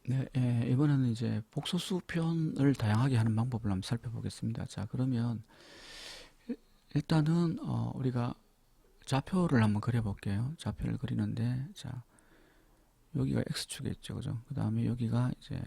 네, 이번에는 이제 복소수 표현을 다양하게 하는 방법을 한번 살펴보겠습니다. 자, 그러면 일단은 우리가 좌표를 한번 그려볼게요. 좌표를 그리는데, 자, 여기가 x축이겠죠, 그죠? 그 다음에 여기가 이제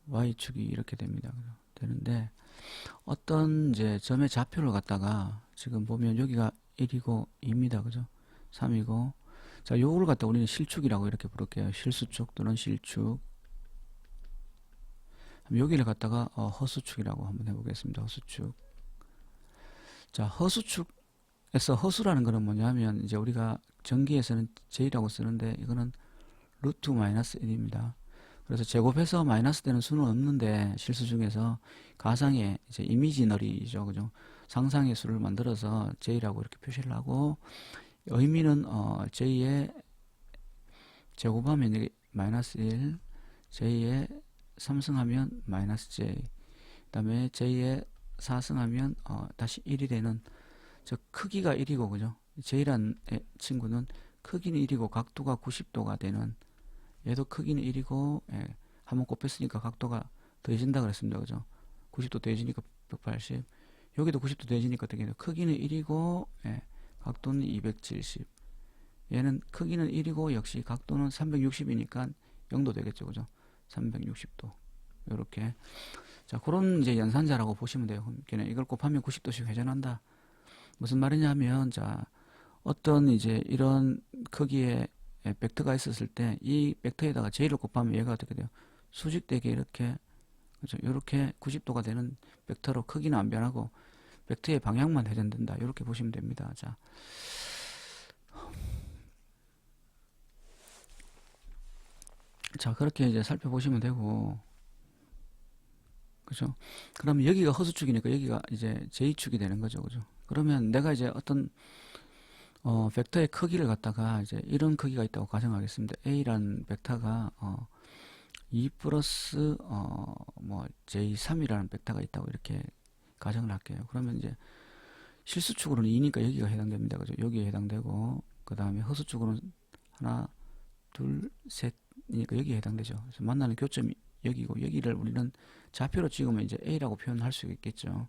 y축이 이렇게 됩니다. 그죠? 되는데 어떤 이제 점의 좌표를 갖다가 지금 보면 여기가 1이고 2입니다, 그죠? 3이고, 자, 요거를 갖다 우리는 실축이라고 이렇게 부를게요. 실수축 또는 실축. 여기를 갖다가 허수축이라고 한번 해보겠습니다. 허수축. 자, 허수축에서 허수라는 거는 뭐냐면 이제 우리가 전기에서는 J라고 쓰는데 이거는 루트 마이너스 1입니다. 그래서 제곱해서 마이너스 되는 수는 없는데 실수 중에서 가상의 이제 이미지너리죠, 그죠? 상상의 수를 만들어서 J라고 이렇게 표시를 하고 의미는 J의 제곱하면 이게 마이너스 1, J의 3승하면 마이너스 J, 그 다음에 J의 4승하면 다시 1이 되는, 저 크기가 1이고 그죠? J란 친구는 크기는 1이고 각도가 90도가 되는, 얘도 크기는 1이고 한번 곱했으니까 각도가 더해진다 그랬습니다, 그죠? 90도 더해지니까 180, 여기도 90도 더해지니까 어떻게 돼요? 크기는 1이고 각도는 270, 얘는 크기는 1이고 역시 각도는 360이니까 0도 되겠죠, 그죠? 360도. 이렇게. 자, 그런 이제 연산자라고 보시면 돼요. 걔는 이걸 곱하면 90도씩 회전한다. 무슨 말이냐면, 자, 어떤 이제 이런 크기의 벡터가 있었을 때 이 벡터에다가 J를 곱하면 얘가 어떻게 돼요? 수직되게 이렇게, 그죠? 이렇게 90도가 되는 벡터로 크기는 안 변하고 벡터의 방향만 회전된다. 이렇게 보시면 됩니다. 자, 자, 그렇게 이제 살펴보시면 되고, 그죠? 그러면 여기가 허수축이니까 여기가 이제 J축이 되는 거죠, 그죠? 그러면 내가 이제 어떤 벡터의 크기를 갖다가 이제 이런 크기가 있다고 가정하겠습니다. A라는 벡터가 2 플러스 뭐 J3이라는 벡터가 있다고 이렇게 가정을 할게요. 그러면 이제 실수축으로는 2니까 여기가 해당됩니다, 그죠? 여기에 해당되고, 그 다음에 허수축으로는 하나, 둘, 셋이니까 여기에 해당되죠. 그래서 만나는 교점이 여기고, 여기를 우리는 좌표로 찍으면 이제 A라고 표현할 수 있겠죠.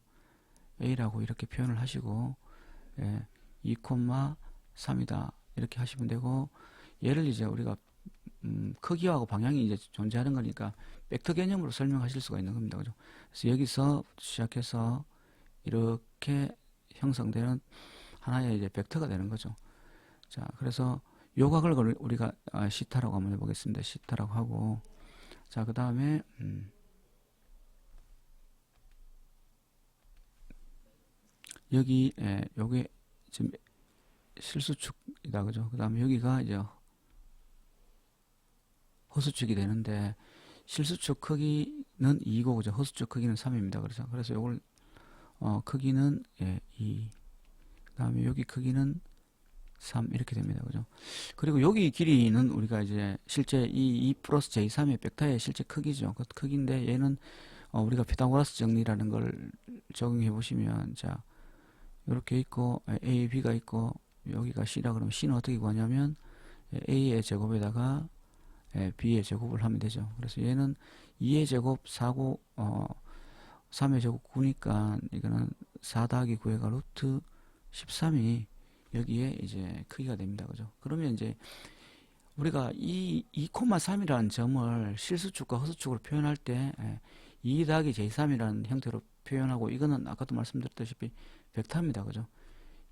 A라고 이렇게 표현을 하시고, 2,3이다 이렇게 하시면 되고, 얘를 이제 우리가 크기하고 방향이 이제 존재하는 거니까 벡터 개념으로 설명하실 수가 있는 겁니다, 그죠? 그래서 여기서 시작해서 이렇게 형성되는 하나의 이제 벡터가 되는 거죠. 자, 그래서 요각을 우리가 시타라고 한번 해보겠습니다. 시타라고 하고, 자, 그 다음에 여기 요게 지금 실수축이다, 그죠? 그 다음에 여기가 이제 허수축이 되는데 실수축 크기는 2고 그죠? 허수축 크기는 3입니다. 그래서 요걸 크기는 2, 그 다음에 여기 크기는 3 이렇게 됩니다, 그죠? 그리고 여기 길이는 우리가 이제 실제 이 2 플러스 j3의 벡터의 실제 크기죠. 그 크기인데 얘는 우리가 피타고라스 정리라는 걸 적용해 보시면, 자, 이렇게 있고 a, b가 있고 여기가 c라 그러면 c는 어떻게 구하냐면 a의 제곱에다가 b의 제곱을 하면 되죠. 그래서 얘는 2의 제곱 4고 3의 제곱 9니까 이거는 4 더하기 9가 루트 13이 여기에 이제 크기가 됩니다. 그죠? 그러면 이제 우리가 이 2,3이라는 점을 실수축과 허수축으로 표현할 때 2 더하기 j3이라는 형태로 표현하고, 이거는 아까도 말씀드렸다시피 벡터입니다. 그죠?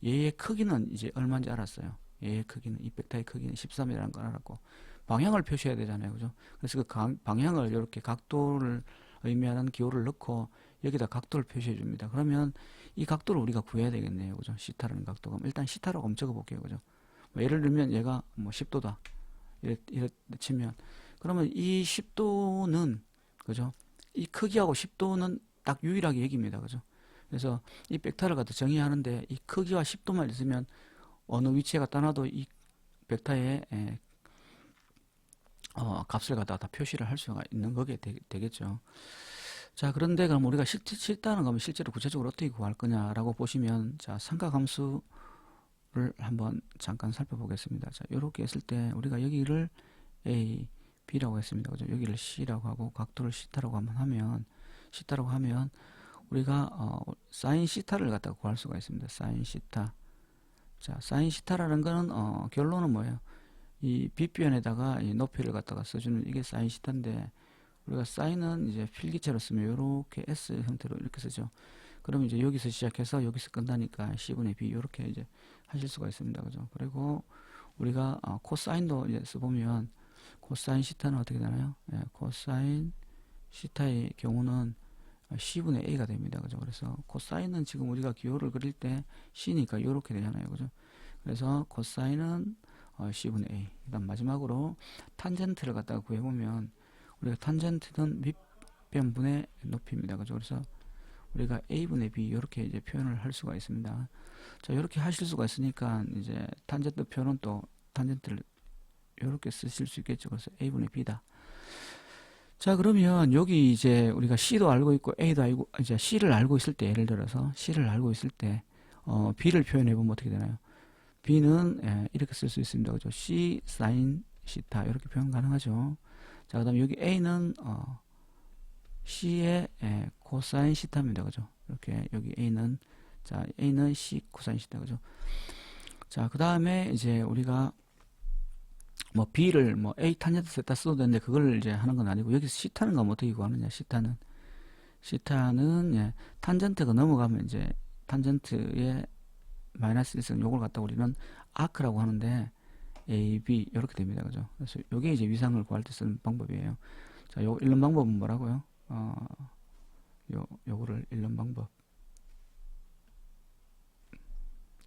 얘의 크기는 이제 얼마인지 알았어요. 얘의 크기는, 이 벡터의 크기는 13이라는 걸 알았고, 방향을 표시해야 되잖아요. 그죠? 그래서 그 방향을 이렇게 각도를 의미하는 기호를 넣고 여기다 각도를 표시해 줍니다. 그러면 이 각도를 우리가 구해야 되겠네요. 그죠? 시타라는 각도가. 일단 시타라고 한번 적어 볼게요. 그죠? 뭐 예를 들면 얘가 뭐 10도다. 이렇게 치면, 그러면 이 10도는, 그죠? 이 크기하고 10도는 딱 유일하게 여기입니다. 그죠? 그래서 이 벡터를 갖다 정의하는데 이 크기와 10도만 있으면 어느 위치에 갖다 놔도 이 벡터의 값을 갖다가 다 표시를 할 수가 있는 거게 되겠죠. 자, 그런데 그럼 우리가 싫다는 거면 실제로 구체적으로 어떻게 구할 거냐라고 보시면, 자, 삼각함수를 한번 잠깐 살펴보겠습니다. 자, 이렇게 했을 때 우리가 여기를 a, B라고 했습니다. 그죠? 여기를 C라고 하고 각도를 시타라고 한번 하면 시타라고 하면 우리가 사인 시타를 갖다가 구할 수가 있습니다. 사인 시타. 자, 사인 시타라는 거는 결론은 뭐예요? 이 빗변에다가 이 높이를 갖다가 써주는 이게 사인 시타인데 우리가 사인은 이제 필기체로 쓰면 이렇게 S 형태로 이렇게 쓰죠. 그러면 이제 여기서 시작해서 여기서 끝나니까 C분의 B 이렇게 이제 하실 수가 있습니다. 그죠? 그리고 우리가 코사인도 이제 써보면 코사인 시타는 어떻게 되나요? 예, 코사인 시타의 경우는 C분의 A가 됩니다. 그죠? 그래서 코사인은 지금 우리가 기호를 그릴 때 C니까 이렇게 되잖아요. 그죠? 그래서 코사인은 C분의 A. 그다음 마지막으로 탄젠트를 갖다가 구해보면 우리가 탄젠트는 밑변분의 높이입니다. 그죠? 그래서 우리가 A분의 B 이렇게 이제 표현을 할 수가 있습니다. 자, 이렇게 하실 수가 있으니까 이제 탄젠트 표는 또 탄젠트를 이렇게 쓰실 수 있겠죠. 그래서 A분의 B다. 자, 그러면 여기 이제 우리가 C도 알고 있고 A도 알고 이제 C를 알고 있을 때 예를 들어서 C를 알고 있을 때 B를 표현해 보면 어떻게 되나요? B는 이렇게 쓸 수 있습니다. 그죠? C 사인 시타 이렇게 표현 가능하죠. 자, 그다음 여기 A는 C의 코사인 시타입니다. 그죠? 이렇게 여기 A는 자, A는 C 코사인 시타. 그죠? 자, 그다음에 이제 우리가 뭐 B를 뭐 A 탄젠트 세타 써도 되는데 그걸 이제 하는 건 아니고 여기서 시타는 거 어떻게 구하느냐? 시타는 예, 탄젠트가 넘어가면 이제 탄젠트의 마이너스 1은 요걸 갖다 우리는 아크라고 하는데 A, B 이렇게 됩니다. 그죠? 그래서 요게 이제 위상을 구할 때 쓰는 방법이에요. 자, 요 읽는 방법은 뭐라고요? 요거를 읽는 방법.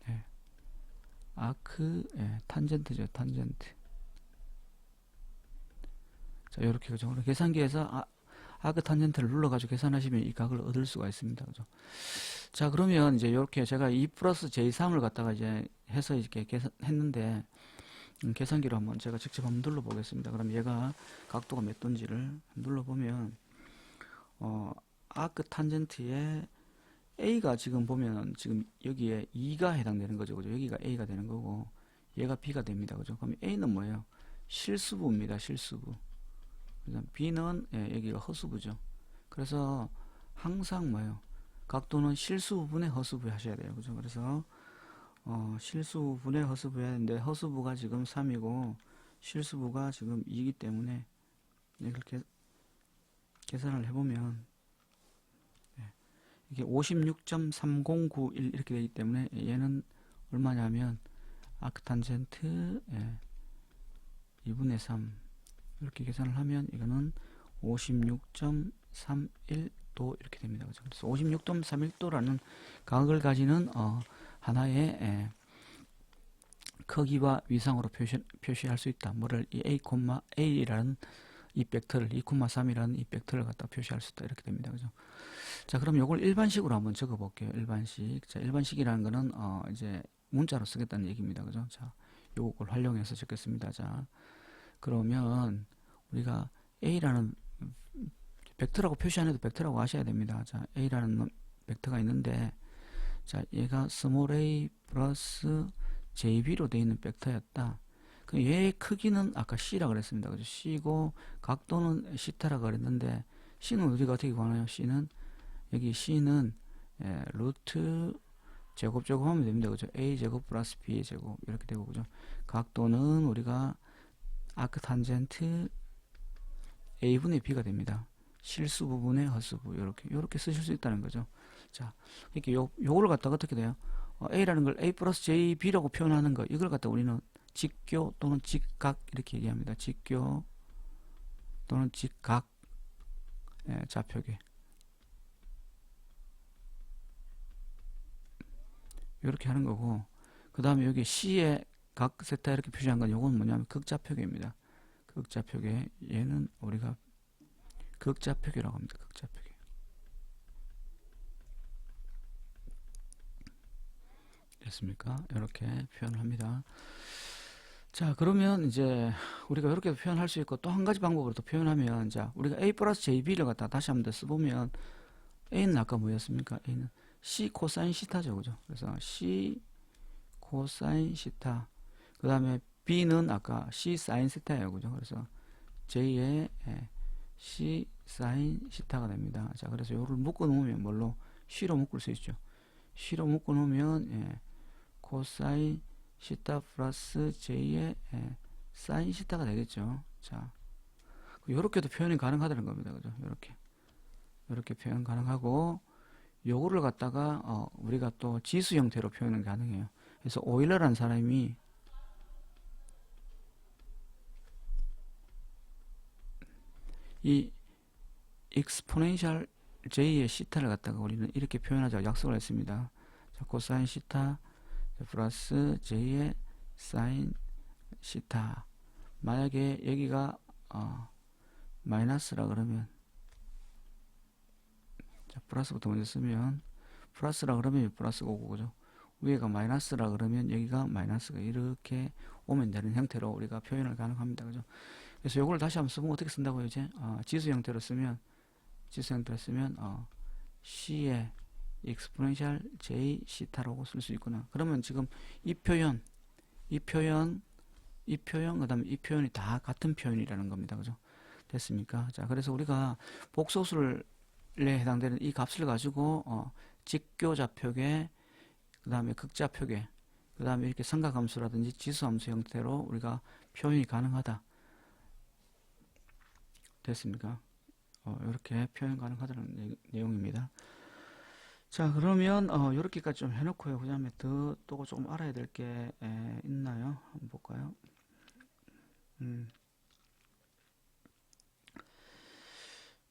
예. 아크, 예, 탄젠트죠, 탄젠트. 자, 요렇게, 그죠? 계산기에서 아크 탄젠트를 눌러가지고 계산하시면 이 각을 얻을 수가 있습니다. 그죠? 자, 그러면 이제 요렇게 제가 2 플러스 J3을 갖다가 이제 해서 이렇게 계산했는데, 계산기로 한번 제가 직접 한번 눌러보겠습니다. 그럼 얘가 각도가 몇 도인지를 눌러보면, 아크 탄젠트에 A가 지금 보면 지금 여기에 2가 해당되는 거죠. 그죠? 여기가 A가 되는 거고, 얘가 B가 됩니다. 그죠? 그럼 A는 뭐예요? 실수부입니다. 실수부. 그다음 B는 여기가 허수부죠. 그래서 항상 뭐예요? 각도는 실수분의 허수부 하셔야 돼요. 그죠? 그래서 실수분의 허수부 해야 되는데 허수부가 지금 3이고 실수부가 지금 2이기 때문에 이렇게 계산을 해보면 이게 56.3091 이렇게 되기 때문에 얘는 얼마냐면 아크탄젠트 2분의 3 이렇게 계산을 하면 이거는 56.31도 이렇게 됩니다. 그죠? 그래서 56.31도라는 각을 가지는 하나의 크기와 위상으로 표시할 수 있다. 뭐를 이 A라는 이 벡터를 2,3이라는 이 벡터를 갖다 표시할 수 있다. 이렇게 됩니다. 그죠? 자, 그럼 이걸 일반식으로 한번 적어 볼게요. 일반식. 자, 일반식이라는 거는 이제 문자로 쓰겠다는 얘기입니다. 그죠? 자, 요걸 활용해서 적겠습니다. 자, 그러면 우리가 A라는 벡터라고 표시 안 해도 벡터라고 아셔야 됩니다. 자, A라는 벡터가 있는데 자, 얘가 스몰 a 플러스 jb로 되어 있는 벡터였다. 그럼 얘의 크기는 아까 C라 그랬습니다. 그죠? C고 각도는 시타라고 그랬는데 C는 우리가 어떻게 구하나요? 여기 C는 루트 제곱 하면 됩니다. 그죠? A 제곱 플러스 B의 제곱 이렇게 되고 그죠? 각도는 우리가 아크 탄젠트 A분의 B가 됩니다. 실수 부분의 허수부 요렇게 쓰실 수 있다는 거죠. 자, 이렇게 요거를 갖다가 어떻게 돼요? A라는 걸 A 플러스 JB라고 표현하는 거 이걸 갖다 우리는 직교 또는 직각 이렇게 얘기합니다. 직교 또는 직각 좌표계 이렇게 하는 거고 그 다음에 여기 C의 각 세타 이렇게 표시한 건 요건 뭐냐면 극좌표계입니다. 극좌표계 얘는 우리가 극좌표계라고 합니다. 극좌표계. 됐습니까? 이렇게 표현을 합니다. 자, 그러면 이제 우리가 이렇게 표현할 수 있고 또 한 가지 방법으로 또 표현하면 자, 우리가 A 플러스 JB를 갖다 다시 한번 더 써보면 A는 아까 뭐였습니까? A는 C 코사인 시타죠. 그죠? 그래서 C 코사인 시타 그 다음에 B는 아까 C 사인 시타예요. 그죠? 그래서 J의 C 사인 시타가 됩니다. 자, 그래서 요를 묶어 놓으면 뭘로? C로 묶을 수 있죠. C로 묶어 놓으면 코사인 시타 플러스 J의 사인 시타가 되겠죠. 자, 요렇게도 표현이 가능하다는 겁니다. 그죠? 요렇게 표현 가능하고, 요거를 갖다가 우리가 또 지수 형태로 표현은 가능해요. 그래서 오일러라는 사람이 이 exponential j의 시타를 갖다가 우리는 이렇게 표현하자고 약속을 했습니다. 자, 코사인 시타 플러스 j의 사인 시타. 만약에 여기가 마이너스라 그러면, 자, 플러스부터 먼저 쓰면, 플러스라 그러면 플러스가 오고, 그죠? 위에가 마이너스라 그러면 여기가 마이너스가 이렇게 오면 되는 형태로 우리가 표현을 가능합니다. 그죠? 그래서 이걸 다시 한번 써보면 어떻게 쓴다고요, 이제? 지수 형태로 쓰면, C의 exponential j 시타라고 쓸 수 있구나. 그러면 지금 이 표현, 그 다음에 이 표현이 다 같은 표현이라는 겁니다. 그죠? 됐습니까? 자, 그래서 우리가 복소수에 해당되는 이 값을 가지고, 직교좌표계, 그 다음에 극좌표계, 그 다음에 이렇게 삼각함수라든지 지수함수 형태로 우리가 표현이 가능하다. 됐습니까? 이렇게 표현 가능하다는 내용입니다. 자, 그러면 이렇게까지 좀 해놓고요. 그 다음에 또 조금 알아야 될 게 있나요? 한번 볼까요?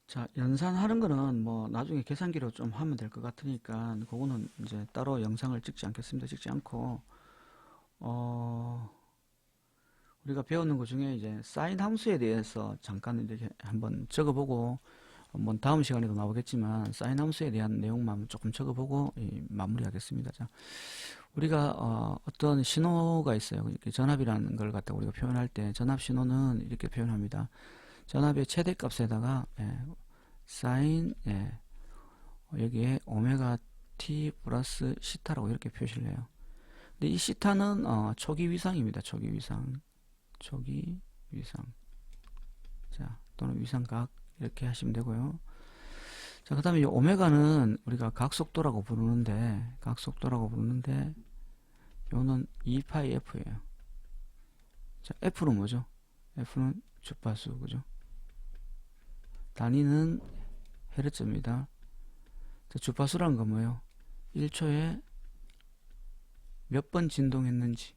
자, 연산하는 거는 뭐 나중에 계산기로 좀 하면 될 것 같으니까 그거는 이제 따로 영상을 찍지 않겠습니다. 찍지 않고 우리가 배우는 것 중에 이제 사인 함수에 대해서 잠깐 이렇게 한번 적어보고, 한번 다음 시간에도 나오겠지만 사인 함수에 대한 내용만 조금 적어보고 마무리하겠습니다. 자, 우리가 어떤 신호가 있어요. 이렇게 전압이라는 걸 갖다 우리가 표현할 때 전압 신호는 이렇게 표현합니다. 전압의 최대값에다가 사인 여기에 오메가 t 플러스 시타라고 이렇게 표시를 해요. 근데 이 시타는 초기 위상입니다. 초기 위상. 자, 또는 위상각 이렇게 하시면 되고요. 자, 그 다음에 이 오메가는 우리가 각속도라고 부르는데 요는 2파이 f예요. 자, f는 뭐죠? f는 주파수, 그죠? 단위는 헤르츠입니다. 자, 주파수라는 건 뭐예요? 1초에 몇 번 진동했는지.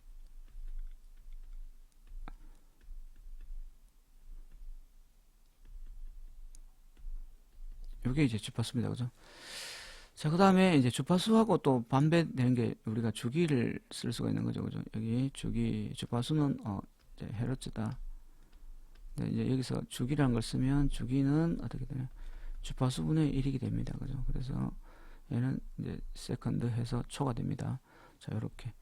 요게 이제 주파수입니다. 그죠? 자, 그 다음에 이제 주파수하고 또 반대되는 게 우리가 주기를 쓸 수가 있는 거죠. 그죠? 여기 주파수는 이제 헤르츠다. 네, 이제 여기서 주기라는 걸 쓰면 주기는 어떻게 되냐? 주파수분의 1이게 됩니다. 그죠? 그래서 얘는 이제 세컨드 해서 초가 됩니다. 자, 요렇게.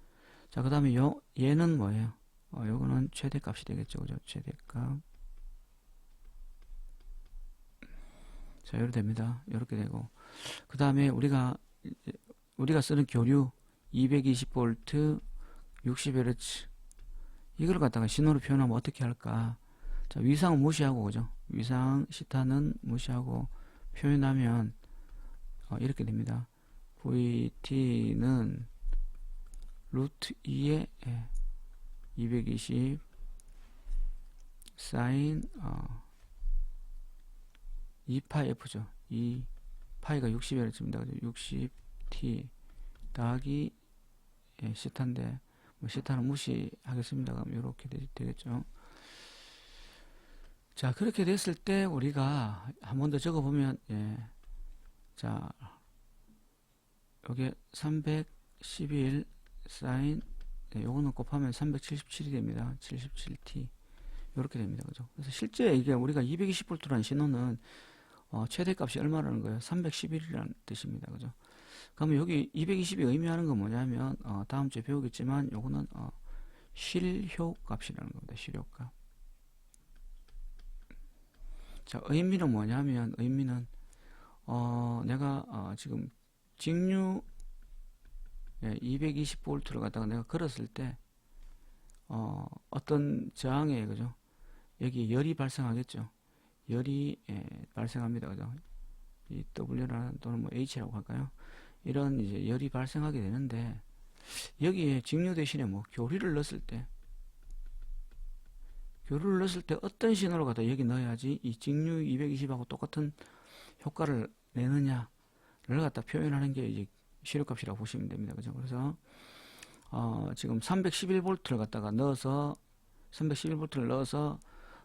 자, 그 다음에 얘는 뭐예요? 요거는 최대값이 되겠죠. 그죠? 최대값. 자, 이렇게 됩니다. 이렇게 되고. 그 다음에 우리가 쓰는 교류 220V 60Hz 이걸 갖다가 신호로 표현하면 어떻게 할까? 자, 위상은 무시하고, 그죠? 위상 시타는 무시하고 표현하면 이렇게 됩니다. VT는 루트 2에 220 사인 2파이 F죠. 2파이가 60Hz입니다. 60T 더하기 시타인데 뭐 시타는 무시하겠습니다. 그럼 이렇게 되겠죠. 자, 그렇게 됐을 때 우리가 한 번 더 적어보면 자, 여기 311 사인 요거는 곱하면 377이 됩니다. 77T 이렇게 됩니다. 그죠? 그래서 실제 이게 우리가 220V라는 신호는 최대값이 얼마라는 거예요? 311이라는 뜻입니다. 그죠? 그러면 여기 220이 의미하는 건 뭐냐면 다음 주에 배우겠지만 요거는 실효값이라는 겁니다. 실효값. 자, 의미는 뭐냐면 의미는 내가 지금 직류 220V를 갖다가 내가 걸었을 때 어떤 저항에 그죠? 여기 열이 발생하겠죠. 열이 발생합니다. 그죠? 이 W라는 또는 뭐 H라고 할까요? 이런 이제 열이 발생하게 되는데 여기에 직류 대신에 뭐 교류를 넣었을 때 어떤 신호를 갖다 여기 넣어야지 이 직류 220하고 똑같은 효과를 내느냐를 갖다 표현하는 게 이제 시료값이라고 보시면 됩니다. 그죠? 그래서 지금 311V를 갖다가 넣어서 311V를 넣어서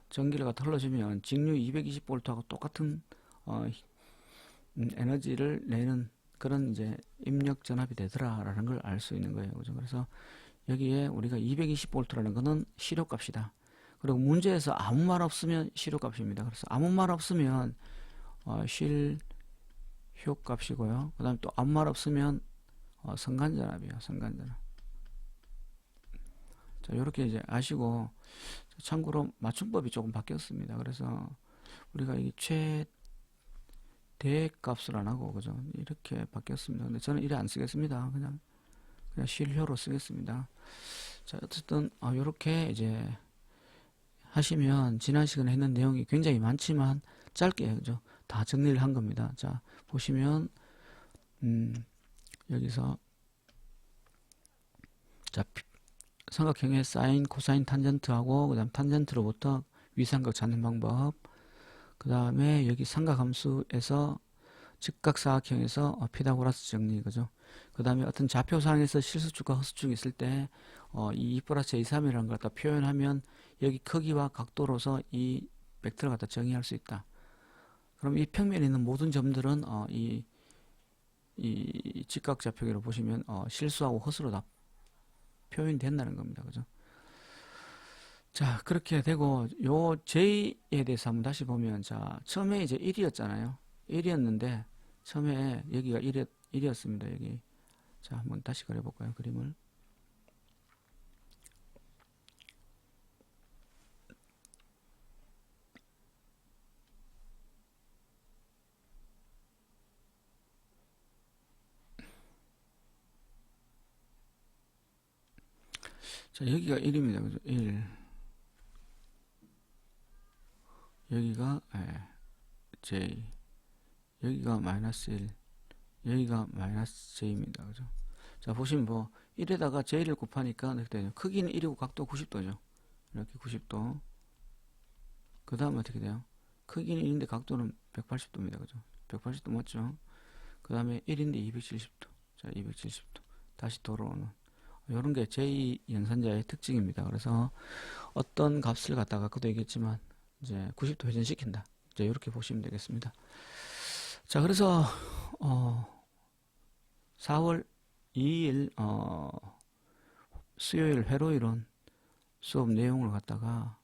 전기를 갖다 흘러주면 직류 220V하고 똑같은 에너지를 내는 그런 이제 입력 전압이 되더라라는 걸 알 수 있는 거예요. 그죠? 그래서 여기에 우리가 220V라는 거는 시료값이다. 그리고 문제에서 아무 말 없으면 시료값입니다. 그래서 아무 말 없으면 실효값이고요. 그 다음에 또 아무 말 없으면 선간전압이에요. 선간전압. 자, 이렇게 이제 아시고, 참고로 맞춤법이 조금 바뀌었습니다. 그래서 우리가 이 최대값을 안 하고, 그죠? 이렇게 바뀌었습니다. 근데 저는 이래 안 쓰겠습니다. 그냥 실효로 쓰겠습니다. 자, 어쨌든 이렇게 이제 하시면 지난 시간에 했는 내용이 굉장히 많지만 짧게, 그죠? 다 정리를 한 겁니다. 자, 보시면 여기서 자, 삼각형의 사인, 코사인, 탄젠트하고 그다음 탄젠트로부터 위삼각 찾는 방법. 그 다음에 여기 삼각함수에서 직각사각형에서 피타고라스 정리, 그죠? 그 다음에 어떤 좌표상에서 실수축과 허수축이 있을 때 이 2 플러스 A 3이라는 걸 갖다 표현하면 여기 크기와 각도로서 이 벡터를 갖다 정의할 수 있다. 그럼 이 평면에 있는 모든 점들은 이 직각좌표기로 보시면 실수하고 허수로 다 표현이 된다는 겁니다. 그죠? 자, 그렇게 되고 요 J에 대해서 한번 다시 보면, 자, 처음에 이제 1이었잖아요. 1이었는데 처음에 여기가 1이었습니다. 여기. 자, 한번 다시 그려볼까요? 그림을. 자, 여기가 1입니다. 그죠? 1. 여기가 J. 여기가 마이너스 1. 여기가 마이너스 J입니다. 그죠? 자, 보시면 뭐 1에다가 J를 곱하니까 이렇게 되죠. 크기는 1이고 각도 90도죠. 이렇게 90도. 그 다음 어떻게 돼요? 크기는 1인데 각도는 180도입니다. 그죠? 180도 맞죠? 그 다음에 1인데 270도. 자, 270도. 다시 돌아오는. 이런 게 제2연산자의 특징입니다. 그래서 어떤 값을 갖다가 아까도 얘기했지만 이제 90도 회전시킨다. 이제 이렇게 보시면 되겠습니다. 자, 그래서 4월 2일 수요일 회로이론 수업 내용을 갖다가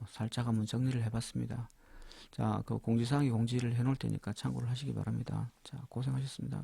살짝 한번 정리를 해봤습니다. 자, 그 공지사항에 공지를 해놓을 테니까 참고를 하시기 바랍니다. 자, 고생하셨습니다.